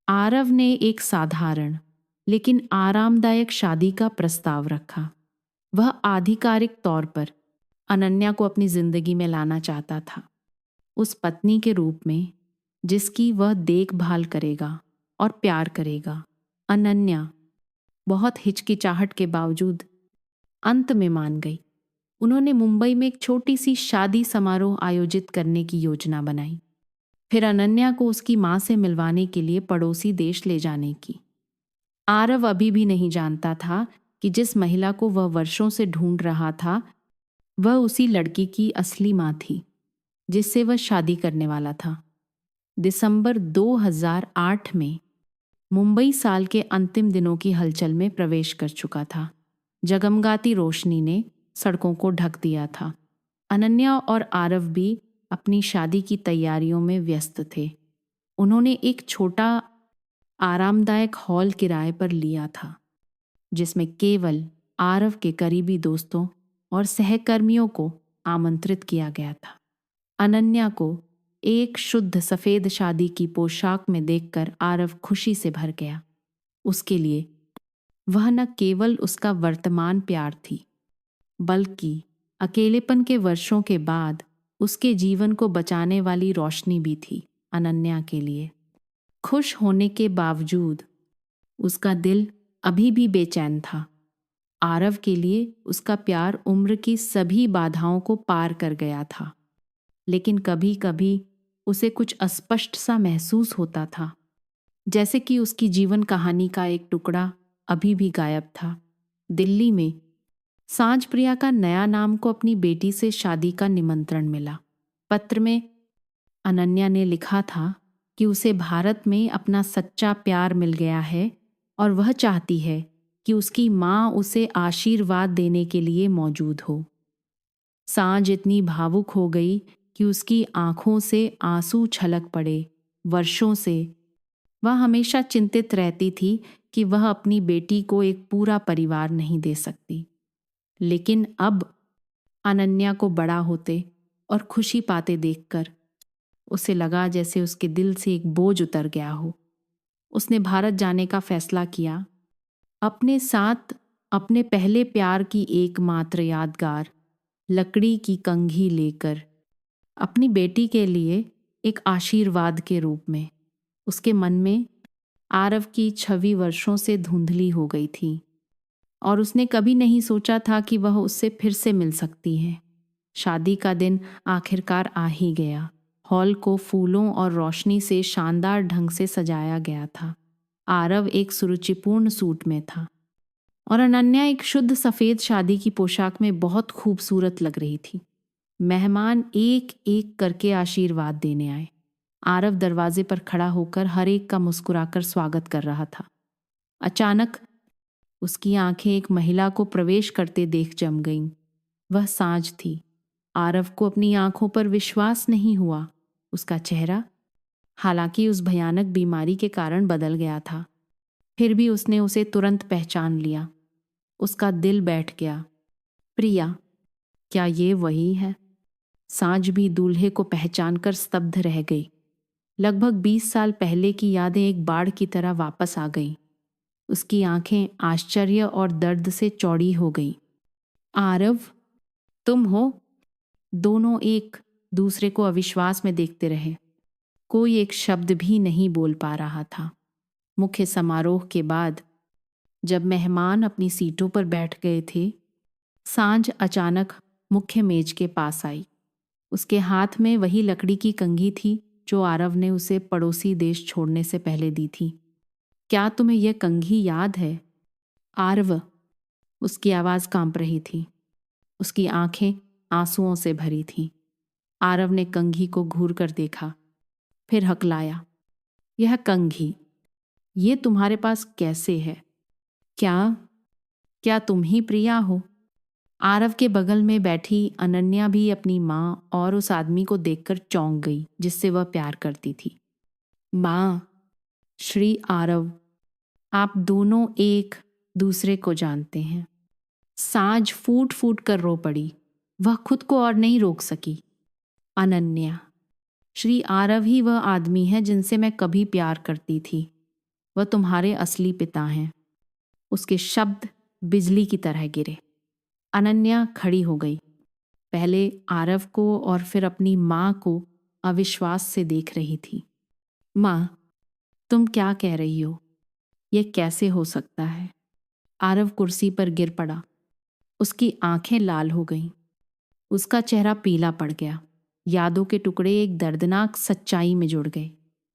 आरव ने एक साधारण लेकिन आरामदायक शादी का प्रस्ताव रखा। वह आधिकारिक तौर पर अनन्या को अपनी जिंदगी में लाना चाहता था, उस पत्नी के रूप में जिसकी वह देखभाल करेगा और प्यार करेगा। अनन्या बहुत हिचकिचाहट के बावजूद अंत में मान गई। उन्होंने मुंबई में एक छोटी सी शादी समारोह आयोजित करने की योजना बनाई, फिर अनन्या को उसकी मां से मिलवाने के लिए पड़ोसी देश ले जाने की। आरव अभी भी नहीं जानता था कि जिस महिला को वह वर्षों से ढूंढ रहा था, वह उसी लड़की की असली मां थी जिससे वह शादी करने वाला था। दिसंबर 2008 में मुंबई साल के अंतिम दिनों की हलचल में प्रवेश कर चुका था। जगमगाती रोशनी ने सड़कों को ढक दिया था। अनन्या और आरव भी अपनी शादी की तैयारियों में व्यस्त थे। उन्होंने एक छोटा आरामदायक हॉल किराए पर लिया था, जिसमें केवल आरव के करीबी दोस्तों और सहकर्मियों को आमंत्रित किया गया था। अनन्या को एक शुद्ध सफेद शादी की पोशाक में देखकर आरव खुशी से भर गया। उसके लिए वह न केवल उसका वर्तमान प्यार थी, बल्कि अकेलेपन के वर्षों के बाद उसके जीवन को बचाने वाली रोशनी भी थी। अनन्या के लिए खुश होने के बावजूद उसका दिल अभी भी बेचैन था। आरव के लिए उसका प्यार उम्र की सभी बाधाओं को पार कर गया था, लेकिन कभी कभी उसे कुछ अस्पष्ट सा महसूस होता था, जैसे कि उसकी जीवन कहानी का एक टुकड़ा अभी भी गायब था। दिल्ली में सांझ प्रिया का नया नाम को अपनी बेटी से शादी का निमंत्रण मिला। पत्र में अनन्या ने लिखा था कि उसे भारत में अपना सच्चा प्यार मिल गया है और वह चाहती है कि उसकी माँ उसे आशीर्वाद देने के लिए मौजूद हो। सांझ इतनी भावुक हो गई कि उसकी आंखों से आंसू छलक पड़े। वर्षों से वह हमेशा चिंतित रहती थी कि वह अपनी बेटी को एक पूरा परिवार नहीं दे सकती, लेकिन अब अनन्या को बड़ा होते और खुशी पाते देखकर उसे लगा जैसे उसके दिल से एक बोझ उतर गया हो। उसने भारत जाने का फैसला किया, अपने साथ अपने पहले प्यार की एकमात्र यादगार लकड़ी की कंघी लेकर, अपनी बेटी के लिए एक आशीर्वाद के रूप में। उसके मन में आरव की छवि वर्षों से धुंधली हो गई थी और उसने कभी नहीं सोचा था कि वह उससे फिर से मिल सकती है। शादी का दिन आखिरकार आ ही गया। हॉल को फूलों और रोशनी से शानदार ढंग से सजाया गया था। आरव एक सुरुचिपूर्ण सूट में था और अनन्या एक शुद्ध सफेद शादी की पोशाक में बहुत खूबसूरत लग रही थी। मेहमान एक एक करके आशीर्वाद देने आए। आरव दरवाजे पर खड़ा होकर हर एक का मुस्कुराकर स्वागत कर रहा था। अचानक उसकी आंखें एक महिला को प्रवेश करते देख जम गईं। वह सांझ थी। आरव को अपनी आंखों पर विश्वास नहीं हुआ। उसका चेहरा, हालांकि उस भयानक बीमारी के कारण बदल गया था, फिर भी उसने उसे तुरंत पहचान लिया। उसका दिल बैठ गया। प्रिया, क्या ये वही है? सांझ भी दूल्हे को पहचानकर स्तब्ध रह गई। लगभग 20 साल पहले की यादें एक बाढ़ की तरह वापस आ गईं। उसकी आंखें आश्चर्य और दर्द से चौड़ी हो गईं। आरव, तुम हो? दोनों एक दूसरे को अविश्वास में देखते रहे। कोई एक शब्द भी नहीं बोल पा रहा था। मुख्य समारोह के बाद जब मेहमान अपनी सीटों पर बैठ गए थे, सांझ अचानक मुख्य मेज के पास आई। उसके हाथ में वही लकड़ी की कंघी थी जो आरव ने उसे पड़ोसी देश छोड़ने से पहले दी थी। क्या तुम्हें यह कंघी याद है, आरव? उसकी आवाज़ कांप रही थी। उसकी आंखें आंसुओं से भरी थीं। आरव ने कंघी को घूर कर देखा, फिर हकलाया, यह कंघी, ये तुम्हारे पास कैसे है? क्या क्या तुम ही प्रिया हो? आरव के बगल में बैठी अनन्या भी अपनी माँ और उस आदमी को देखकर चौंक गई जिससे वह प्यार करती थी। माँ, श्री आरव, आप दोनों एक दूसरे को जानते हैं। सांझ फूट फूट कर रो पड़ी। वह खुद को और नहीं रोक सकी। अनन्या, श्री आरव ही वह आदमी है जिनसे मैं कभी प्यार करती थी। वह तुम्हारे असली पिता हैं। उसके शब्द बिजली की तरह गिरे। अनन्या खड़ी हो गई, पहले आरव को और फिर अपनी माँ को अविश्वास से देख रही थी। माँ, तुम क्या कह रही हो? यह कैसे हो सकता है? आरव कुर्सी पर गिर पड़ा। उसकी आंखें लाल हो गईं। उसका चेहरा पीला पड़ गया। यादों के टुकड़े एक दर्दनाक सच्चाई में जुड़ गए।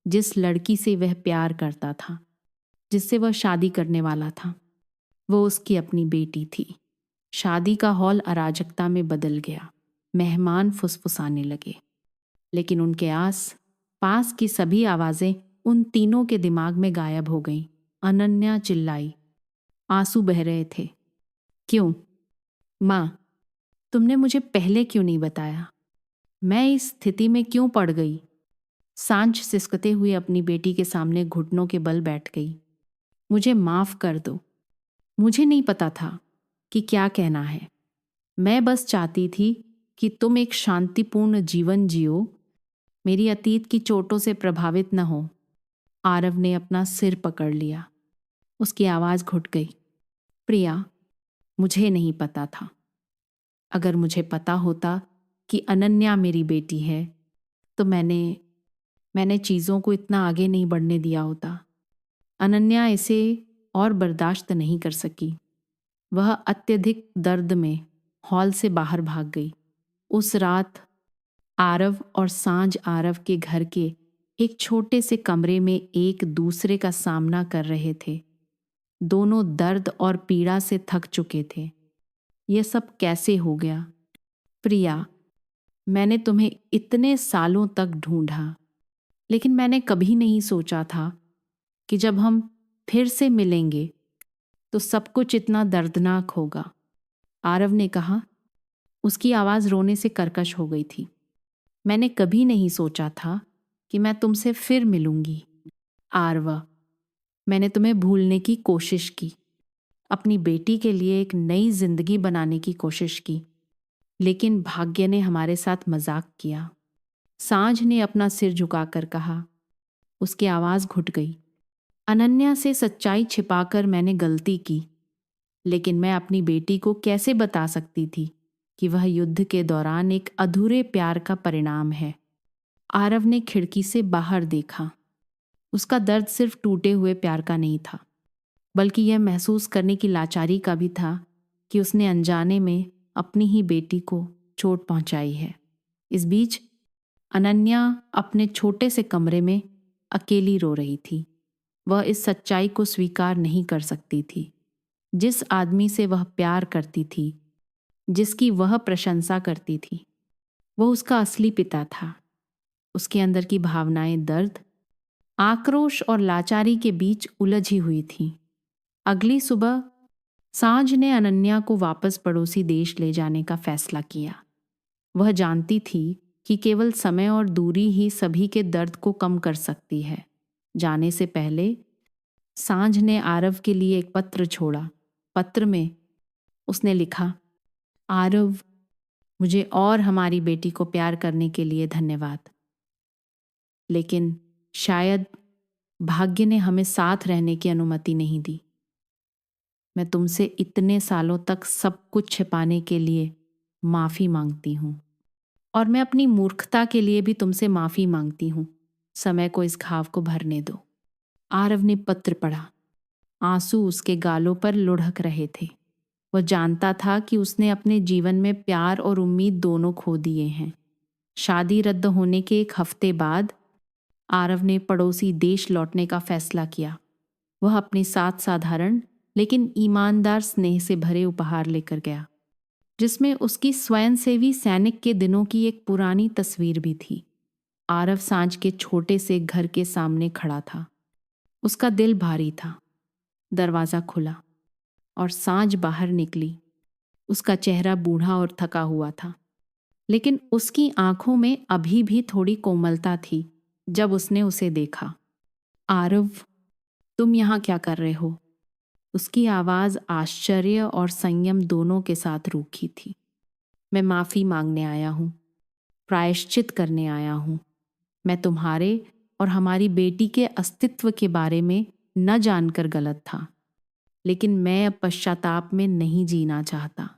जिस लड़की से वह प्यार करता था, जिससे वह शादी करने वाला था, वो उसकी अपनी बेटी थी। शादी का हॉल अराजकता में बदल गया। मेहमान फुसफुसाने लगे, लेकिन उनके पास की सभी आवाजें उन तीनों के दिमाग में गायब हो गईं। अनन्या चिल्लाई। आंसू बह रहे थे। क्यों? माँ, तुमने मुझे पहले क्यों नहीं बताया? मैं इस स्थिति में क्यों पड़ गई? सांझ सिसकते हुए अपनी बेटी के सामने घुटनों के बल बैठ गई। मुझे माफ कर दो। मुझे नहीं पता था कि क्या कहना है। मैं बस चाहती थी कि तुम एक शांतिपूर्ण जीवन जियो, मेरी अतीत की चोटों से प्रभावित न हो। आरव ने अपना सिर पकड़ लिया। उसकी आवाज़ घुट गई। प्रिया, मुझे नहीं पता था। अगर मुझे पता होता कि अनन्या मेरी बेटी है तो मैंने चीज़ों को इतना आगे नहीं बढ़ने दिया होता। अनन्या इसे और बर्दाश्त नहीं कर सकी। वह अत्यधिक दर्द में हॉल से बाहर भाग गई। उस रात आरव और सांझ आरव के घर के एक छोटे से कमरे में एक दूसरे का सामना कर रहे थे। दोनों दर्द और पीड़ा से थक चुके थे। यह सब कैसे हो गया? प्रिया, मैंने तुम्हें इतने सालों तक ढूंढा, लेकिन मैंने कभी नहीं सोचा था कि जब हम फिर से मिलेंगे तो सब कुछ इतना दर्दनाक होगा। आरव ने कहा। उसकी आवाज़ रोने से कर्कश हो गई थी। मैंने कभी नहीं सोचा था कि मैं तुमसे फिर मिलूंगी। आरव, मैंने तुम्हें भूलने की कोशिश की, अपनी बेटी के लिए एक नई जिंदगी बनाने की कोशिश की, लेकिन भाग्य ने हमारे साथ मजाक किया। सांझ ने अपना सिर झुकाकर कहा। उसकी आवाज़ घुट गई। अनन्या से सच्चाई छिपाकर मैंने गलती की, लेकिन मैं अपनी बेटी को कैसे बता सकती थी कि वह युद्ध के दौरान एक अधूरे प्यार का परिणाम है। आरव ने खिड़की से बाहर देखा। उसका दर्द सिर्फ टूटे हुए प्यार का नहीं था, बल्कि यह महसूस करने की लाचारी का भी था कि उसने अनजाने में अपनी ही बेटी को चोट पहुंचाई है। इस बीच अनन्या अपने छोटे से कमरे में अकेली रो रही थी। वह इस सच्चाई को स्वीकार नहीं कर सकती थी। जिस आदमी से वह प्यार करती थी, जिसकी वह प्रशंसा करती थी, वह उसका असली पिता था। उसके अंदर की भावनाएं दर्द, आक्रोश और लाचारी के बीच उलझी हुई थीं। अगली सुबह सांझ ने अनन्या को वापस पड़ोसी देश ले जाने का फैसला किया। वह जानती थी कि केवल समय और दूरी ही सभी के दर्द को कम कर सकती है। जाने से पहले सांझ ने आरव के लिए एक पत्र छोड़ा। पत्र में उसने लिखा, आरव, मुझे और हमारी बेटी को प्यार करने के लिए धन्यवाद, लेकिन शायद भाग्य ने हमें साथ रहने की अनुमति नहीं दी। मैं तुमसे इतने सालों तक सब कुछ छिपाने के लिए माफ़ी मांगती हूँ, और मैं अपनी मूर्खता के लिए भी तुमसे माफ़ी मांगती हूँ। समय को इस घाव को भरने दो। आरव ने पत्र पढ़ा। आंसू उसके गालों पर लुढ़क रहे थे। वह जानता था कि उसने अपने जीवन में प्यार और उम्मीद दोनों खो दिए हैं। शादी रद्द होने के एक हफ्ते बाद आरव ने पड़ोसी देश लौटने का फैसला किया। वह अपने साथ साधारण लेकिन ईमानदार स्नेह से भरे उपहार लेकर गया, जिसमें उसकी स्वयंसेवी सैनिक के दिनों की एक पुरानी तस्वीर भी थी। आरव सांझ के छोटे से घर के सामने खड़ा था। उसका दिल भारी था। दरवाज़ा खुला और सांझ बाहर निकली। उसका चेहरा बूढ़ा और थका हुआ था, लेकिन उसकी आंखों में अभी भी थोड़ी कोमलता थी जब उसने उसे देखा। आरव, तुम यहाँ क्या कर रहे हो? उसकी आवाज़ आश्चर्य और संयम दोनों के साथ रूखी थी। मैं माफ़ी मांगने आया हूँ, प्रायश्चित करने आया हूँ। मैं तुम्हारे और हमारी बेटी के अस्तित्व के बारे में न जानकर गलत था, लेकिन मैं अब पश्चाताप में नहीं जीना चाहता।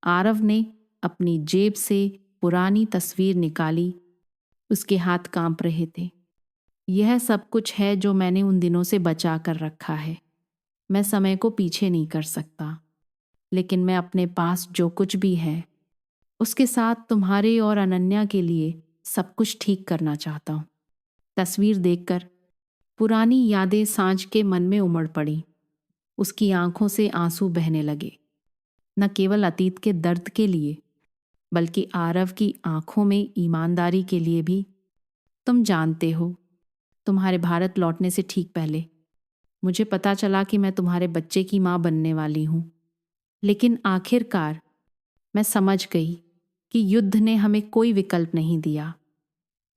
आरव ने अपनी जेब से पुरानी तस्वीर निकाली। उसके हाथ कांप रहे थे। यह सब कुछ है जो मैंने उन दिनों से बचा कर रखा है। मैं समय को पीछे नहीं कर सकता, लेकिन मैं अपने पास जो कुछ भी है उसके साथ तुम्हारे और अनन्या के लिए सब कुछ ठीक करना चाहता हूँ। तस्वीर देखकर पुरानी यादें सांझ के मन में उमड़ पड़ी। उसकी आंखों से आंसू बहने लगे, न केवल अतीत के दर्द के लिए, बल्कि आरव की आंखों में ईमानदारी के लिए भी। तुम जानते हो, तुम्हारे भारत लौटने से ठीक पहले मुझे पता चला कि मैं तुम्हारे बच्चे की माँ बनने वाली हूँ। लेकिन आखिरकार मैं समझ गई कि युद्ध ने हमें कोई विकल्प नहीं दिया।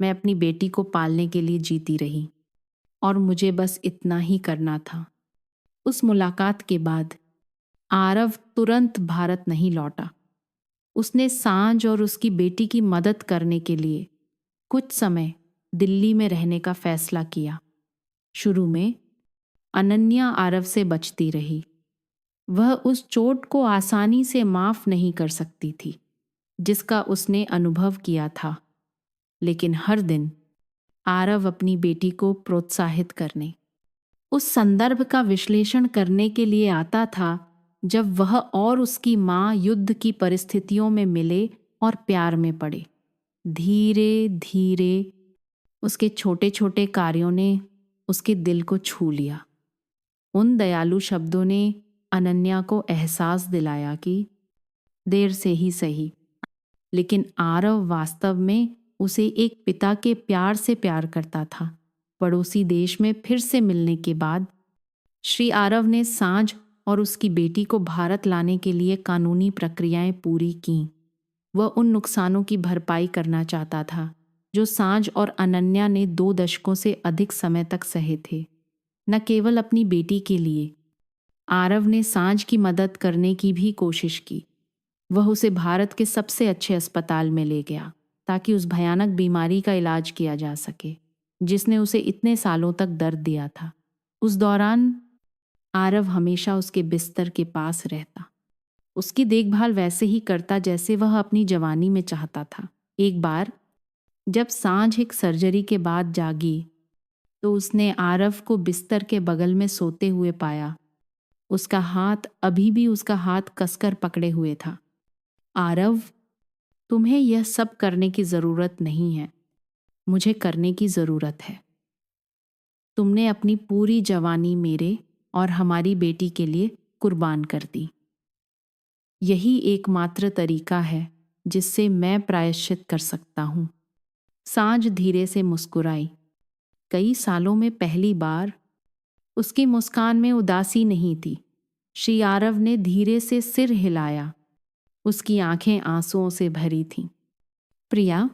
मैं अपनी बेटी को पालने के लिए जीती रही, और मुझे बस इतना ही करना था। उस मुलाकात के बाद आरव तुरंत भारत नहीं लौटा। उसने सांझ और उसकी बेटी की मदद करने के लिए कुछ समय दिल्ली में रहने का फैसला किया। शुरू में अनन्या आरव से बचती रही। वह उस चोट को आसानी से माफ नहीं कर सकती थी जिसका उसने अनुभव किया था, लेकिन हर दिन आरव अपनी बेटी को प्रोत्साहित करने, उस संदर्भ का विश्लेषण करने के लिए आता था जब वह और उसकी माँ युद्ध की परिस्थितियों में मिले और प्यार में पड़े। धीरे धीरे उसके छोटे छोटे कार्यों ने उसके दिल को छू लिया। उन दयालु शब्दों ने अनन्या को एहसास दिलाया कि देर से ही सही, लेकिन आरव वास्तव में उसे एक पिता के प्यार से प्यार करता था। पड़ोसी देश में फिर से मिलने के बाद श्री आरव ने सांझ और उसकी बेटी को भारत लाने के लिए कानूनी प्रक्रियाएं पूरी कीं। वह उन नुकसानों की भरपाई करना चाहता था जो सांझ और अनन्या ने 2 दशकों से अधिक समय तक सहे थे। न केवल अपनी बेटी के लिए, आरव ने सांझ की मदद करने की भी कोशिश की। वह उसे भारत के सबसे अच्छे अस्पताल में ले गया ताकि उस भयानक बीमारी का इलाज किया जा सके जिसने उसे इतने सालों तक दर्द दिया था। उस दौरान आरव हमेशा उसके बिस्तर के पास रहता, उसकी देखभाल वैसे ही करता जैसे वह अपनी जवानी में चाहता था। एक बार जब सांझ एक सर्जरी के बाद जागी तो उसने आरव को बिस्तर के बगल में सोते हुए पाया। उसका हाथ अभी भी उसका हाथ कसकर पकड़े हुए था। आरव, तुम्हें यह सब करने की जरूरत नहीं है, मुझे करने की जरूरत है। तुमने अपनी पूरी जवानी मेरे और हमारी बेटी के लिए कुर्बान कर दी। यही एकमात्र तरीका है जिससे मैं प्रायश्चित कर सकता हूँ। सांझ धीरे से मुस्कुराई। कई सालों में पहली बार उसकी मुस्कान में उदासी नहीं थी। श्री आरव ने धीरे से सिर हिलाया। उसकी आंखें आंसुओं से भरी थीं। प्रिया,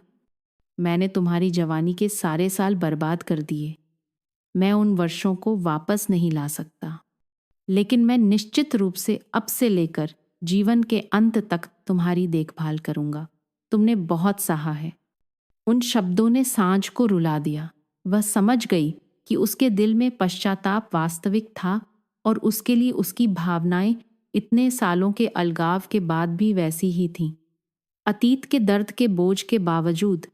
मैंने तुम्हारी जवानी के सारे साल बर्बाद कर दिए। मैं उन वर्षों को वापस नहीं ला सकता, लेकिन मैं निश्चित रूप से अब से लेकर जीवन के अंत तक तुम्हारी देखभाल करूंगा। तुमने बहुत सहा है। उन शब्दों ने सांझ को रुला दिया। वह समझ गई कि उसके दिल में पश्चाताप वास्तविक था और उसके लिए उसकी भावनाएं इतने सालों के अलगाव के बाद भी वैसी ही थीं। अतीत के दर्द के बोझ के बावजूद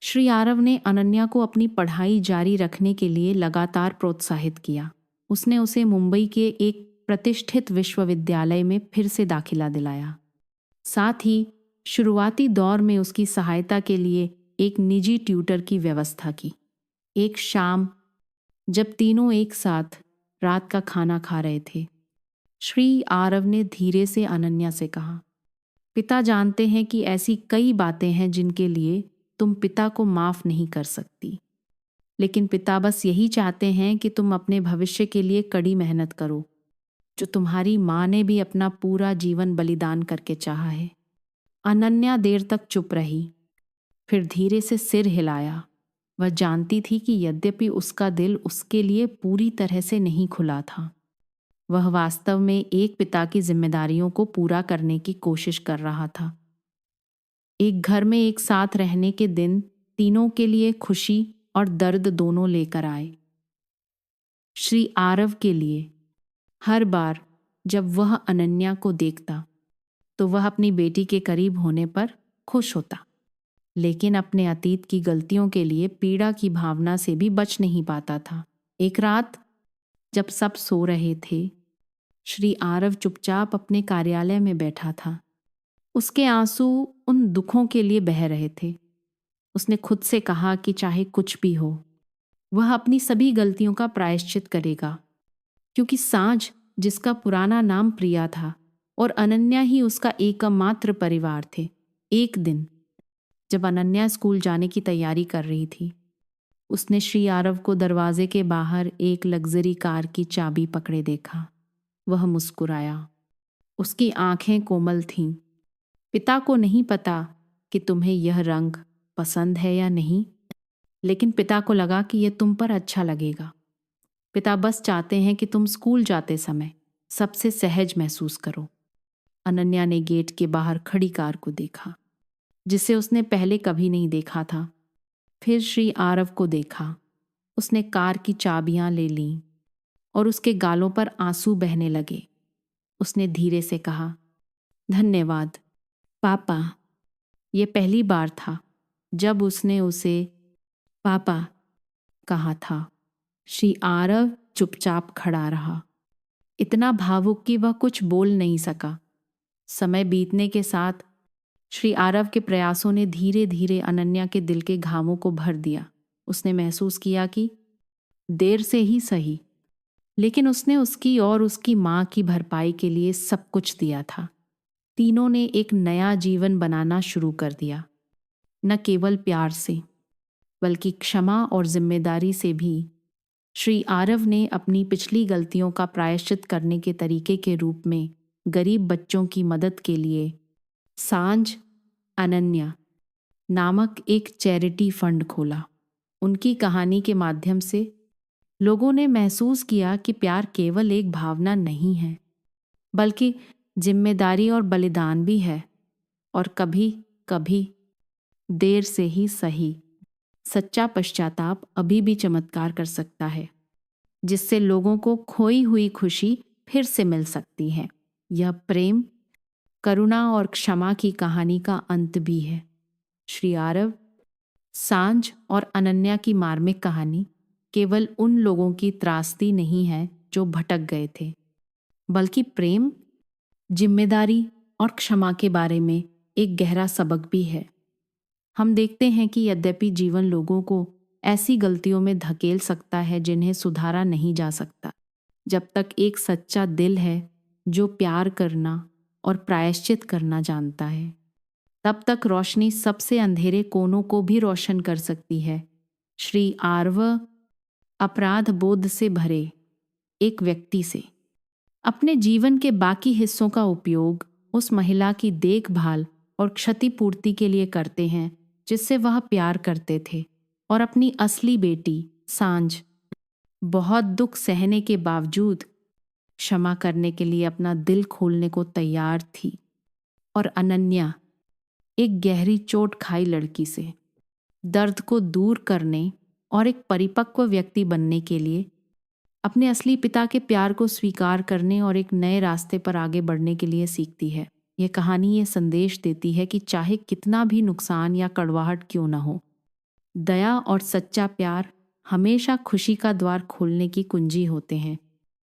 श्री आरव ने अनन्या को अपनी पढ़ाई जारी रखने के लिए लगातार प्रोत्साहित किया। उसने उसे मुंबई के एक प्रतिष्ठित विश्वविद्यालय में फिर से दाखिला दिलाया। साथ ही शुरुआती दौर में उसकी सहायता के लिए एक निजी ट्यूटर की व्यवस्था की। एक शाम जब तीनों एक साथ रात का खाना खा रहे थे, श्री आरव ने धीरे से अनन्या से कहा, पिता जानते हैं कि ऐसी कई बातें हैं जिनके लिए तुम पिता को माफ नहीं कर सकती, लेकिन पिता बस यही चाहते हैं कि तुम अपने भविष्य के लिए कड़ी मेहनत करो, जो तुम्हारी माँ ने भी अपना पूरा जीवन बलिदान करके चाहा है। अनन्या देर तक चुप रही, फिर धीरे से सिर हिलाया। वह जानती थी कि यद्यपि उसका दिल उसके लिए पूरी तरह से नहीं खुला था, वह वास्तव में एक पिता की जिम्मेदारियों को पूरा करने की कोशिश कर रहा था। एक घर में एक साथ रहने के दिन तीनों के लिए खुशी और दर्द दोनों लेकर आए। श्री आरव के लिए हर बार जब वह अनन्या को देखता तो वह अपनी बेटी के करीब होने पर खुश होता, लेकिन अपने अतीत की गलतियों के लिए पीड़ा की भावना से भी बच नहीं पाता था। एक रात जब सब सो रहे थे, श्री आरव चुपचाप अपने कार्यालय में बैठा था। उसके आंसू उन दुखों के लिए बह रहे थे। उसने खुद से कहा कि चाहे कुछ भी हो, वह अपनी सभी गलतियों का प्रायश्चित करेगा, क्योंकि सांझ जिसका पुराना नाम प्रिया था और अनन्या ही उसका एकमात्र परिवार थे। एक दिन जब अनन्या स्कूल जाने की तैयारी कर रही थी, उसने श्री आरव को दरवाजे के बाहर एक लग्जरी कार की चाबी पकड़े देखा। वह मुस्कुराया। उसकी आंखें कोमल थीं। पिता को नहीं पता कि तुम्हें यह रंग पसंद है या नहीं, लेकिन पिता को लगा कि यह तुम पर अच्छा लगेगा। पिता बस चाहते हैं कि तुम स्कूल जाते समय सबसे सहज महसूस करो। अनन्या ने गेट के बाहर खड़ी कार को देखा, जिसे उसने पहले कभी नहीं देखा था। फिर श्री आरव को देखा। उसने कार की चाबियां ले लीं और उसके गालों पर आंसू बहने लगे। उसने धीरे से कहा, धन्यवाद पापा। यह पहली बार था जब उसने उसे पापा कहा था। श्री आरव चुपचाप खड़ा रहा, इतना भावुक कि वह कुछ बोल नहीं सका। समय बीतने के साथ श्री आरव के प्रयासों ने धीरे धीरे अनन्या के दिल के घावों को भर दिया। उसने महसूस किया कि देर से ही सही, लेकिन उसने उसकी और उसकी माँ की भरपाई के लिए सब कुछ दिया था। तीनों ने एक नया जीवन बनाना शुरू कर दिया, न केवल प्यार से बल्कि क्षमा और जिम्मेदारी से भी। श्री आरव ने अपनी पिछली गलतियों का प्रायश्चित करने के तरीके के रूप में गरीब बच्चों की मदद के लिए सांझ अनन्या नामक एक चैरिटी फंड खोला। उनकी कहानी के माध्यम से लोगों ने महसूस किया कि प्यार केवल एक भावना नहीं है, बल्कि जिम्मेदारी और बलिदान भी है। और कभी कभी देर से ही सही, सच्चा पश्चाताप अभी भी चमत्कार कर सकता है, जिससे लोगों को खोई हुई खुशी फिर से मिल सकती है। यह प्रेम, करुणा और क्षमा की कहानी का अंत भी है। श्री आरव, सांझ और अनन्या की मार्मिक कहानी केवल उन लोगों की त्रासदी नहीं है जो भटक गए थे, बल्कि प्रेम, जिम्मेदारी और क्षमा के बारे में एक गहरा सबक भी है। हम देखते हैं कि यद्यपि जीवन लोगों को ऐसी गलतियों में धकेल सकता है जिन्हें सुधारा नहीं जा सकता, जब तक एक सच्चा दिल है जो प्यार करना और प्रायश्चित करना जानता है, तब तक रोशनी सबसे अंधेरे कोनों को भी रोशन कर सकती है। श्री आरव अपराध बोध से भरे एक व्यक्ति से अपने जीवन के बाकी हिस्सों का उपयोग उस महिला की देखभाल और क्षतिपूर्ति के लिए करते हैं जिससे वह प्यार करते थे, और अपनी असली बेटी सांझ बहुत दुख सहने के बावजूद क्षमा करने के लिए अपना दिल खोलने को तैयार थी। और अनन्या एक गहरी चोट खाई लड़की से दर्द को दूर करने और एक परिपक्व व्यक्ति बनने के लिए अपने असली पिता के प्यार को स्वीकार करने और एक नए रास्ते पर आगे बढ़ने के लिए सीखती है। यह कहानी ये संदेश देती है कि चाहे कितना भी नुकसान या कड़वाहट क्यों न हो, दया और सच्चा प्यार हमेशा खुशी का द्वार खोलने की कुंजी होते हैं।